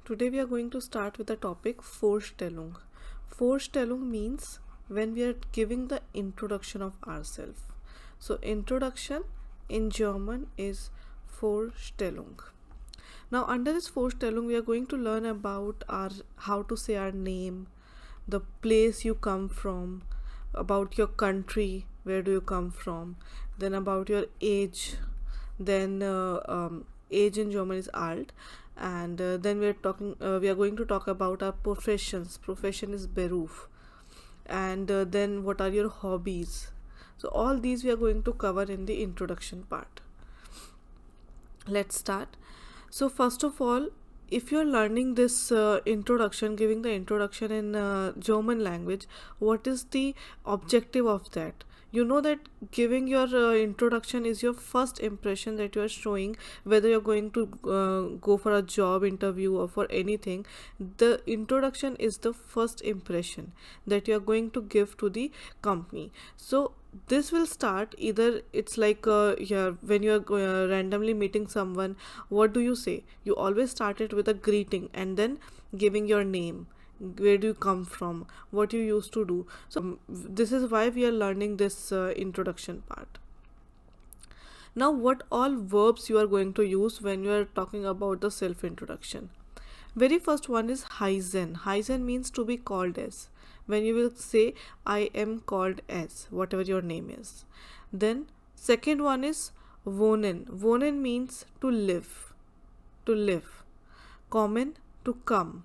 Today we are going to start with the topic Vorstellung. Vorstellung means when we are giving the introduction of ourselves. So introduction in German is Vorstellung. Now under this Vorstellung we are going to learn about our how to say our name, the place you come from, about your country, where do you come from, then about your age, then age in German is alt, and then we are going to talk about our professions. Profession is Beruf, and then what are your hobbies. So all these we are going to cover in the introduction part. Let's start. So first of all, if you're learning this introduction, giving the introduction in German language, what is the objective of that? You know that giving your introduction is your first impression that you are showing, whether you're going to go for a job interview or for anything. The introduction is the first impression that you are going to give to the company. So this will start either it's like when you are randomly meeting someone. What do you say? You always start it with a greeting and then giving your name, where do you come from, what you used to do. So this is why we are learning this introduction part. Now what all verbs you are going to use when you are talking about the self introduction? Very first one is heißen. Heißen means to be called as. When you will say I am called as, whatever your name is. Then second one is wohnen. Wohnen means to live. To live. Kommen, to come.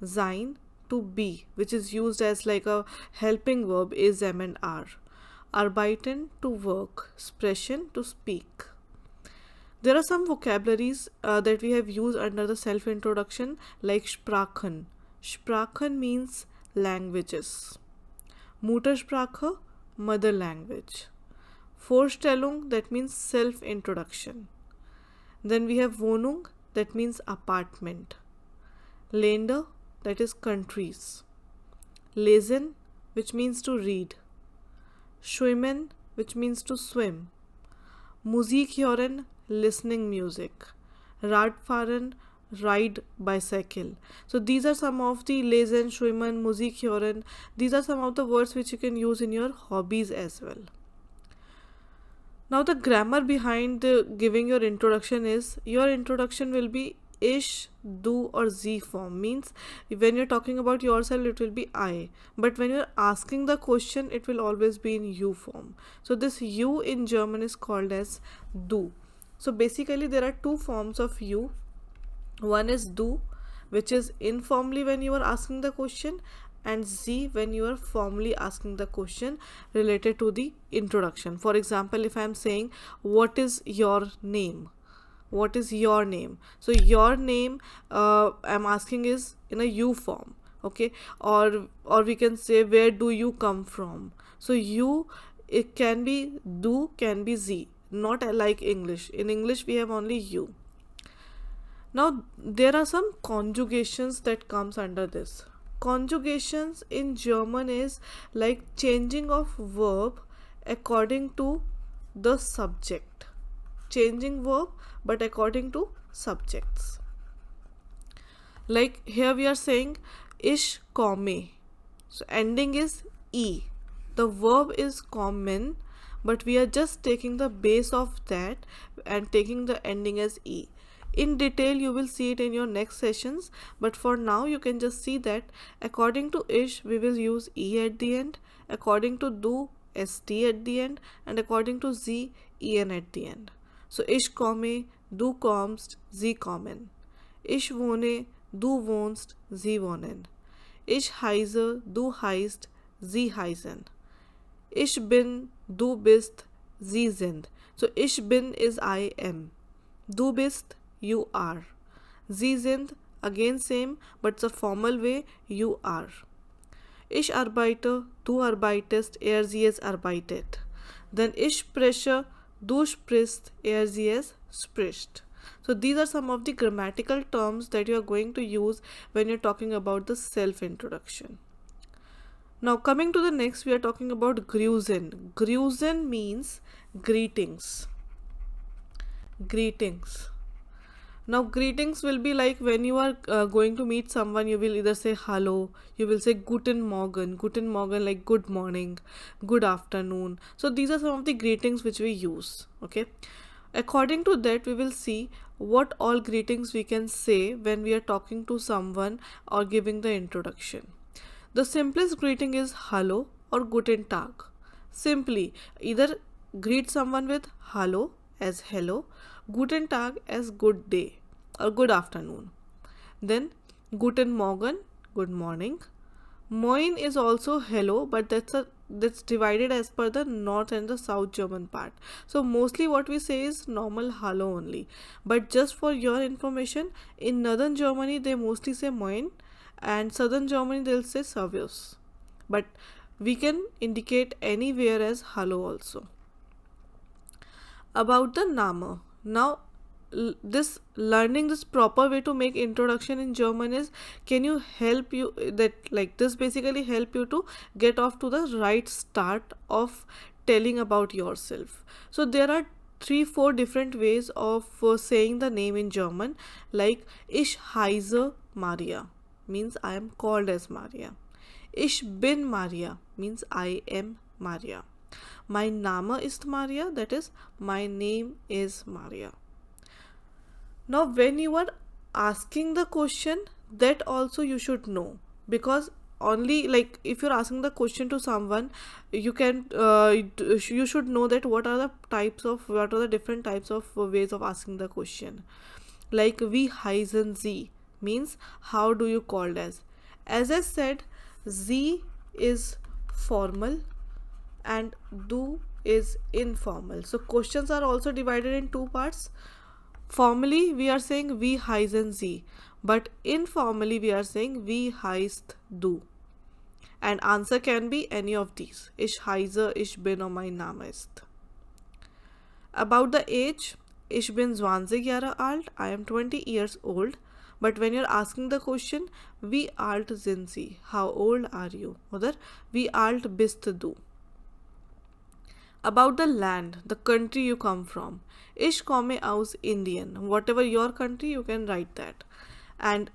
Sein, to be, which is used as like a helping verb, is, am and are. Arbeiten, to work. Sprechen, to speak. There are some vocabularies that we have used under the self introduction, like Sprachen. Sprachen means languages. Muttersprache, mother language. Vorstellung, that means self introduction. Then we have Wohnung, that means apartment. Länder, that is countries. Lesen, which means to read. Schwimmen, which means to swim. Musik hören, listening music. Radfahren, ride bicycle. So these are some of the lesen, schwimmen, Musik hören. These are some of the words which you can use in your hobbies as well. Now the grammar behind giving your introduction is, your introduction will be ich, du or sie form. Means when you're talking about yourself it will be I, but when you're asking the question it will always be in you form. So this you in German is called as du. So basically there are two forms of you. One is du, which is informally when you are asking the question, and sie when you are formally asking the question related to the introduction. For example, if I am saying what is your name, what is your name, so your name I'm asking is in a you form, okay, or we can say where do you come from. So you, it can be du, can be sie, not like English. In English we have only you. Now there are some conjugations that comes under this. Conjugations in German is like changing of verb according to the subject. Changing verb but according to subjects. Like here we are saying ich komme. So ending is e. The verb is kommen, but we are just taking the base of that and taking the ending as e. In detail you will see it in your next sessions, but for now you can just see that according to ich we will use e at the end, according to du st at the end, and according to sie en at the end. So ich komme, du kommst, sie kommen. Ich wohne, du wohnst, sie wohnen. Ich heiße, du heißt, sie heißen. Ich bin, du bist, sie sind. So ich bin is I am. Du bist, you are. Sie sind, again same, but it's a formal way, you are. Ich arbeite, du arbeitest, sie es arbeitet. Then ich spreche, du sprichst, sie es spricht. So these are some of the grammatical terms that you are going to use when you're talking about the self-introduction. Now coming to the next, we are talking about Grüßen. Grüßen means greetings. Greetings. Now greetings will be like when you are going to meet someone, you will either say hello, you will say guten morgen like good morning, good afternoon. So these are some of the greetings which we use. Okay, according to that we will see what all greetings we can say when we are talking to someone or giving the introduction. The simplest greeting is hello or guten tag. Simply either greet someone with hello as hello, guten tag as good day or good afternoon. Then guten morgen, good morning. Moin is also hello, but that's divided as per the north and the south German part. So mostly what we say is normal hello only. But just for your information, in northern Germany they mostly say moin, and southern Germany they'll say servus. But we can indicate anywhere as hello also. About the Name. Now this learning this proper way to make introduction in German is, can you help you that like this basically help you to get off to the right start of telling about yourself. So there are 3-4 different ways of saying the name in German, like ich heiße Maria means I am called as Maria. Ich bin Maria means I am Maria. Mein Name ist Maria, that is my name is Maria. Now when you are asking the question, that also you should know, because only like if you're asking the question to someone, you can you should know that what are the different types of ways of asking the question. Like wie heißen Sie means how do you called as. As I said, Sie is formal and du is informal. So questions are also divided in two parts. Formally we are saying wie heißen Sie, but informally we are saying wie heißt du. And answer can be any of these. Ich heiße, ich bin or mein Name ist. About the age, ich bin 20 Jahre alt, I am 20 years old. But when you're asking the question, wie alt sind Sie? How old are you? Or wie alt bist du? About the land, the country you come from. Ich komme aus Indien. Whatever your country, you can write that. And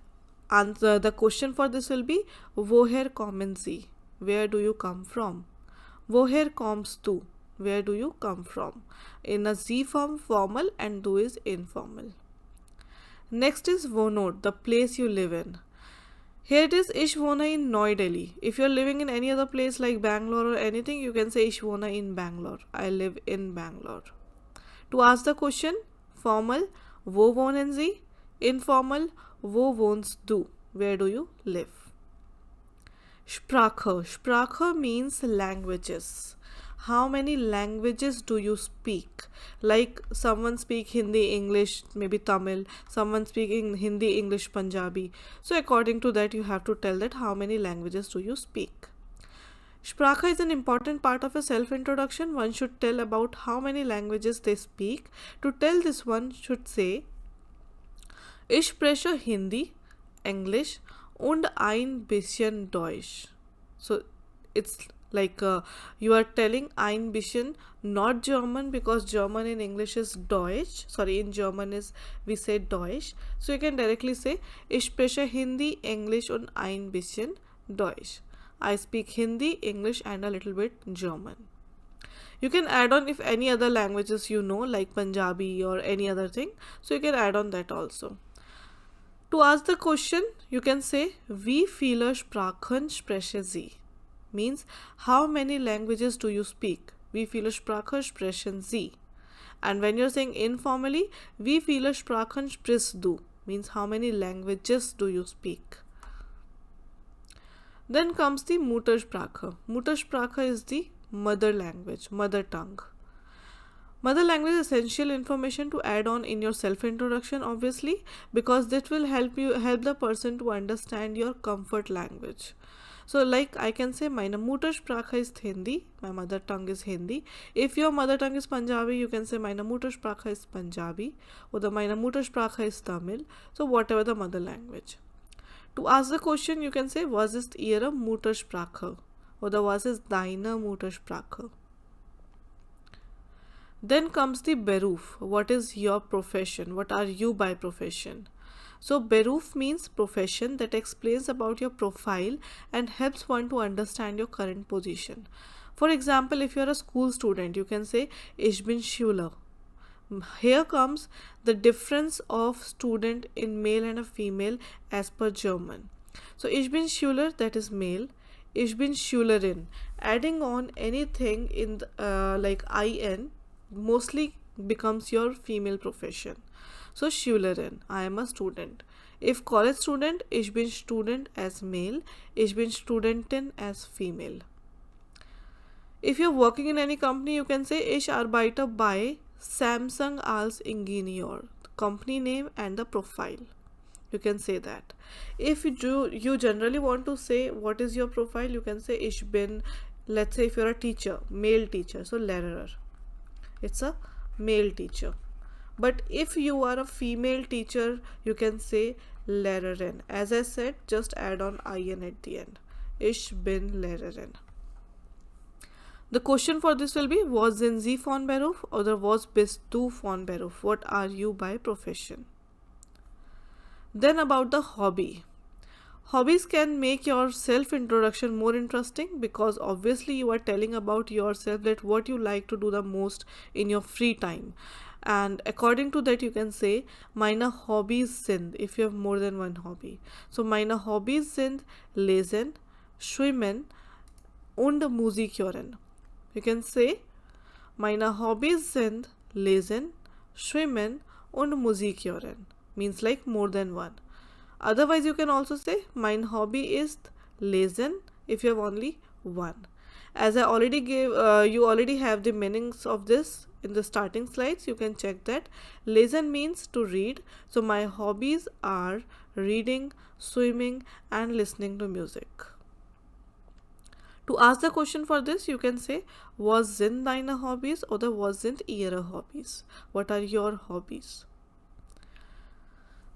answer the question for this will be, woher kommen Sie? Where do you come from? Woher kommst du? Where do you come from? In a Sie form, formal, and du is informal. Next is Wohnort, the place you live in. Here it is, ich wohne in Neu Delhi. If you're living in any other place like Bangalore or anything, you can say ich wohne in Bangalore. I live in Bangalore. To ask the question, formal, wo wohnen Sie? Informal, wo wohnst du? Where do you live? Sprache. Sprache means languages. How many languages do you speak? Like someone speak Hindi, English, maybe Tamil. Someone speaking Hindi, English, Punjabi. So according to that, you have to tell that how many languages do you speak. Sprache is an important part of a self-introduction. One should tell about how many languages they speak. To tell this, one should say, ich spreche Hindi, English und ein bisschen Deutsch. So it's like you are telling ein bisschen, not German, because German in English is Deutsch. Sorry, in German is we say Deutsch. So you can directly say ich spreche Hindi, English und ein bisschen Deutsch. I speak Hindi, English and a little bit German. You can add on if any other languages you know, like Punjabi or any other thing. So you can add on that also. To ask the question, you can say wie viele Sprachen sprechen Sie? Means how many languages do you speak? Wie viele Sprachen sprechen Sie? And when you're saying informally, wie viele Sprachen sprichst du? Means how many languages do you speak? Then comes the Muttersprache. Muttersprache is the mother language, mother tongue. Mother language is essential information to add on in your self-introduction, obviously, because that will help the person to understand your comfort language. So like I can say meine Muttersprache ist Hindi, my mother tongue is Hindi. If your mother tongue is Punjabi, you can say meine Muttersprache ist Punjabi, or the meine Muttersprache ist Tamil. So whatever the mother language. To ask the question, you can say was ist Ihre Muttersprache, or the was ist deine Muttersprache. Then comes the beruf. What is your profession? What are you by profession? So beruf means profession that explains about your profile and helps one to understand your current position. For example, if you are a school student, you can say ich bin Schüler. Here comes the difference of student in male and a female as per German. So ich bin Schüler, that is male. Ich bin Schülerin. Adding on anything in like in mostly becomes your female profession. So Schülerin, I am a student. If college student, ich bin Student as male. Ich bin Studentin as female. If you're working in any company, you can say ich arbeite bei Samsung als Ingenieur. The company name and the profile. You can say that. If you generally want to say what is your profile, you can say ich bin, let's say if you're a teacher, male teacher, so Lehrer. It's a male teacher. But if you are a female teacher, you can say Lehrerin. As I said, just add on in at the end. Ich bin Lehrerin. The question for this will be, was sind Sie von Beruf or was bist du von Beruf? What are you by profession? Then about the hobby. Hobbies can make your self-introduction more interesting because obviously you are telling about yourself, that what you like to do the most in your free time. And according to that, you can say, meine Hobbys sind, if you have more than one hobby. So, meine Hobbys sind Lesen, Schwimmen und Musik hören. You can say, meine Hobbys sind Lesen, Schwimmen und Musik hören. Means like more than one. Otherwise, you can also say, mein Hobby ist Lesen, if you have only one. As I already gave, you already have the meanings of this in the starting slides. You can check that. Lesen means to read. So my hobbies are reading, swimming and listening to music. To ask the question for this, you can say, was sind deine Hobbys or was sind ihre Hobbys? What are your hobbies?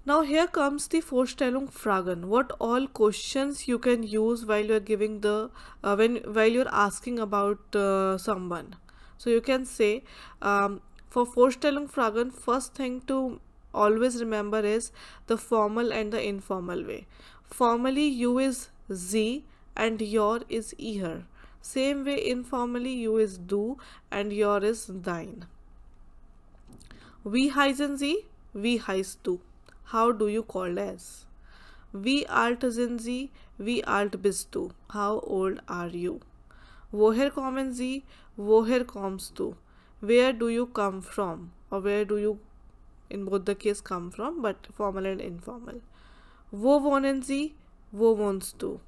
Now here comes the Vorstellung Fragen. What all questions you can use while you're giving the while you're asking about someone. So you can say, for Vorstellung Fragen, first thing to always remember is the formal and the informal way. Formally, you is sie and your is ihr. Same way, informally, you is du and your is dein. Wie heißen Sie? Wie heißt du? How do you call as? Wie alt sind Sie? Wie alt bist du? How old are you? Woher kommen Sie? Woher kommst du? Where do you come from? Or where do you, in both the case, come from, but formal and informal. Wo wohnen Sie? Wo wohnst du?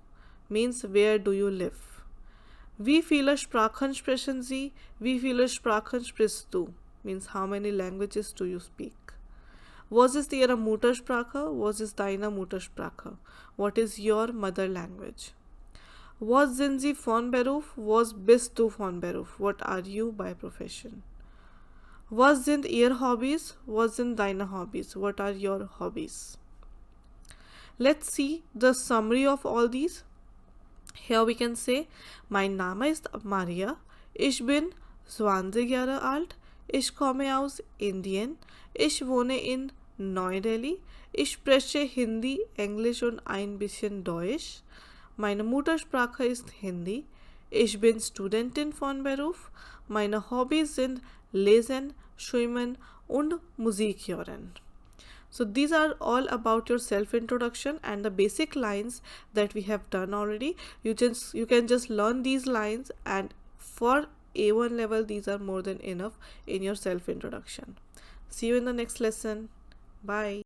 Means where do you live? Wie viele Sprachen sprechen Sie? Wie viele Sprachen sprichst du? Means how many languages do you speak? Was ist Ihre Muttersprache? Was ist deine Muttersprache? What is your mother language? Was sind Sie von Beruf? Was bist du von Beruf? What are you by profession? Was sind Ihr Hobbys? Was sind deine Hobbys? What are your hobbies? Let's see the summary of all these. Here we can say, mein Name ist Maria. Ich bin 20 Jahre alt. Ich komme aus Indien. Ich wohne in Neu-Delhi. Ich spreche Hindi, Englisch und ein bisschen Deutsch. Meine Muttersprache ist Hindi. Ich bin Studentin von Beruf. Meine Hobbys sind Lesen, Schwimmen und Musik hören. So these are all about your self-introduction and the basic lines that we have done already. You can just learn these lines, and for A1 level, these are more than enough in your self-introduction. See you in the next lesson. Bye.